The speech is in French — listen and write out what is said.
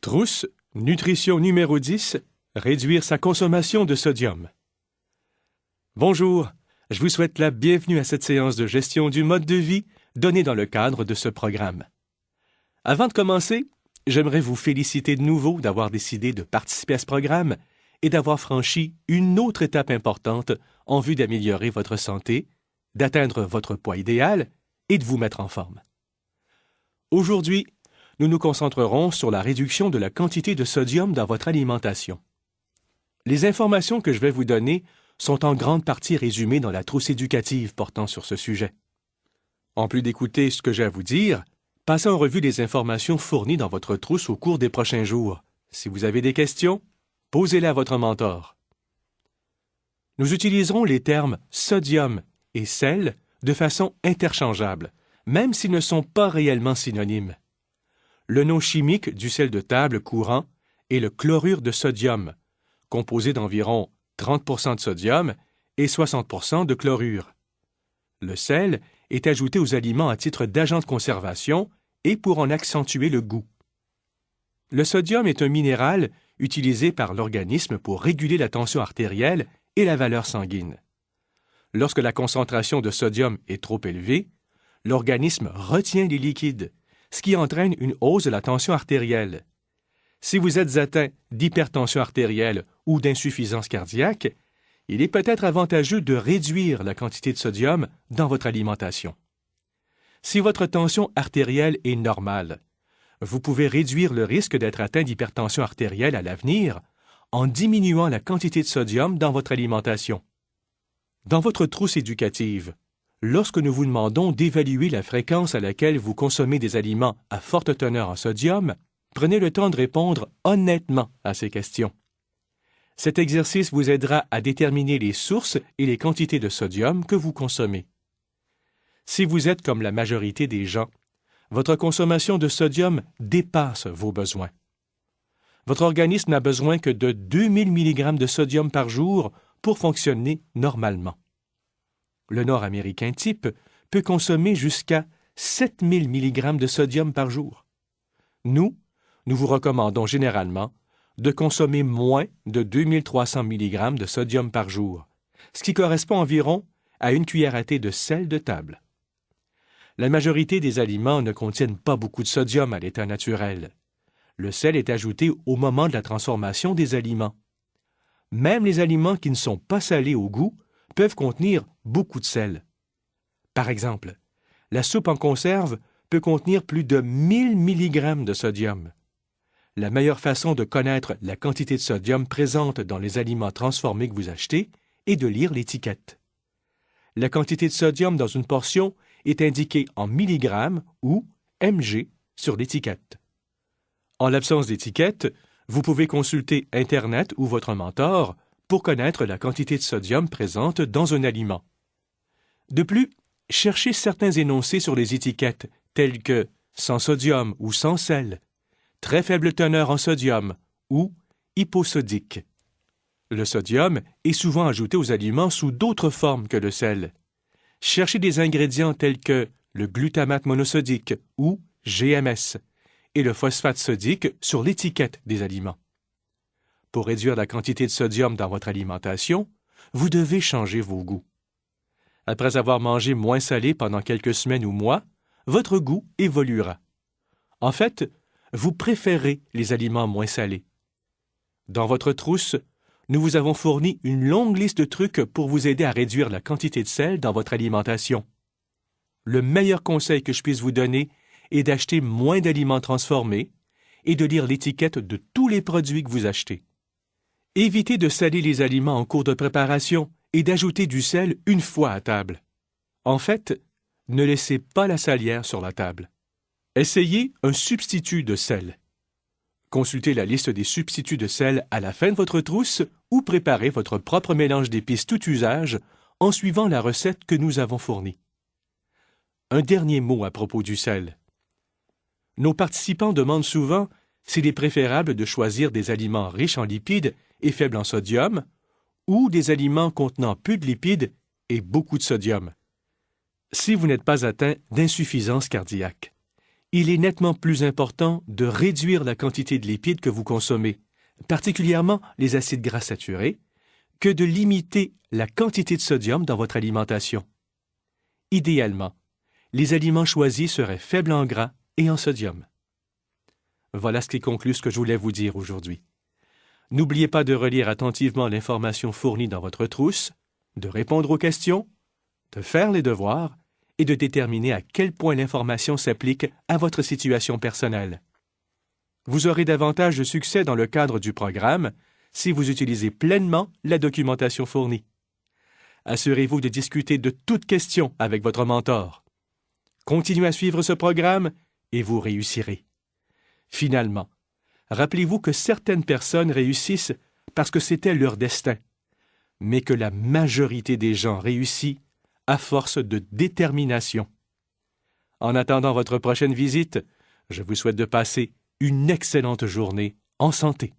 Trousse, nutrition numéro 10, réduire sa consommation de sodium. Bonjour, je vous souhaite la bienvenue à cette séance de gestion du mode de vie donnée dans le cadre de ce programme. Avant de commencer, j'aimerais vous féliciter de nouveau d'avoir décidé de participer à ce programme et d'avoir franchi une autre étape importante en vue d'améliorer votre santé, d'atteindre votre poids idéal et de vous mettre en forme. Aujourd'hui, nous nous concentrerons sur la réduction de la quantité de sodium dans votre alimentation. Les informations que je vais vous donner sont en grande partie résumées dans la trousse éducative portant sur ce sujet. En plus d'écouter ce que j'ai à vous dire, passez en revue les informations fournies dans votre trousse au cours des prochains jours. Si vous avez des questions, posez-les à votre mentor. Nous utiliserons les termes sodium et sel de façon interchangeable, même s'ils ne sont pas réellement synonymes. Le nom chimique du sel de table courant est le chlorure de sodium, composé d'environ 30 de sodium et 60 de chlorure. Le sel est ajouté aux aliments à titre d'agent de conservation et pour en accentuer le goût. Le sodium est un minéral utilisé par l'organisme pour réguler la tension artérielle et la valeur sanguine. Lorsque la concentration de sodium est trop élevée, l'organisme retient les liquides, ce qui entraîne une hausse de la tension artérielle. Si vous êtes atteint d'hypertension artérielle ou d'insuffisance cardiaque, il est peut-être avantageux de réduire la quantité de sodium dans votre alimentation. Si votre tension artérielle est normale, vous pouvez réduire le risque d'être atteint d'hypertension artérielle à l'avenir en diminuant la quantité de sodium dans votre alimentation. Dans votre trousse éducative, lorsque nous vous demandons d'évaluer la fréquence à laquelle vous consommez des aliments à forte teneur en sodium, prenez le temps de répondre honnêtement à ces questions. Cet exercice vous aidera à déterminer les sources et les quantités de sodium que vous consommez. Si vous êtes comme la majorité des gens, votre consommation de sodium dépasse vos besoins. Votre organisme n'a besoin que de 2000 mg de sodium par jour pour fonctionner normalement. Le Nord-Américain type peut consommer jusqu'à 7000 mg de sodium par jour. Nous vous recommandons généralement de consommer moins de 2300 mg de sodium par jour, ce qui correspond environ à une cuillère à thé de sel de table. La majorité des aliments ne contiennent pas beaucoup de sodium à l'état naturel. Le sel est ajouté au moment de la transformation des aliments. Même les aliments qui ne sont pas salés au goût peuvent contenir beaucoup de sel. Par exemple, la soupe en conserve peut contenir plus de 1000 mg de sodium. La meilleure façon de connaître la quantité de sodium présente dans les aliments transformés que vous achetez est de lire l'étiquette. La quantité de sodium dans une portion est indiquée en milligrammes ou mg sur l'étiquette. En l'absence d'étiquette, vous pouvez consulter Internet ou votre mentor pour connaître la quantité de sodium présente dans un aliment. De plus, cherchez certains énoncés sur les étiquettes tels que sans sodium ou sans sel, très faible teneur en sodium ou hyposodique. Le sodium est souvent ajouté aux aliments sous d'autres formes que le sel. Cherchez des ingrédients tels que le glutamate monosodique ou GMS et le phosphate sodique sur l'étiquette des aliments. Pour réduire la quantité de sodium dans votre alimentation, vous devez changer vos goûts. Après avoir mangé moins salé pendant quelques semaines ou mois, votre goût évoluera. En fait, vous préférez les aliments moins salés. Dans votre trousse, nous vous avons fourni une longue liste de trucs pour vous aider à réduire la quantité de sel dans votre alimentation. Le meilleur conseil que je puisse vous donner est d'acheter moins d'aliments transformés et de lire l'étiquette de tous les produits que vous achetez. Évitez de saler les aliments en cours de préparation et d'ajouter du sel une fois à table. En fait, ne laissez pas la salière sur la table. Essayez un substitut de sel. Consultez la liste des substituts de sel à la fin de votre trousse ou préparez votre propre mélange d'épices tout usage en suivant la recette que nous avons fournie. Un dernier mot à propos du sel. Nos participants demandent souvent s'il est préférable de choisir des aliments riches en lipides et faibles en sodium ou des aliments contenant peu de lipides et beaucoup de sodium. Si vous n'êtes pas atteint d'insuffisance cardiaque, il est nettement plus important de réduire la quantité de lipides que vous consommez, particulièrement les acides gras saturés, que de limiter la quantité de sodium dans votre alimentation. Idéalement, les aliments choisis seraient faibles en gras et en sodium. Voilà ce qui conclut ce que je voulais vous dire aujourd'hui. N'oubliez pas de relire attentivement l'information fournie dans votre trousse, de répondre aux questions, de faire les devoirs et de déterminer à quel point l'information s'applique à votre situation personnelle. Vous aurez davantage de succès dans le cadre du programme si vous utilisez pleinement la documentation fournie. Assurez-vous de discuter de toutes questions avec votre mentor. Continuez à suivre ce programme et vous réussirez. Finalement, rappelez-vous que certaines personnes réussissent parce que c'était leur destin, mais que la majorité des gens réussit à force de détermination. En attendant votre prochaine visite, je vous souhaite de passer une excellente journée en santé.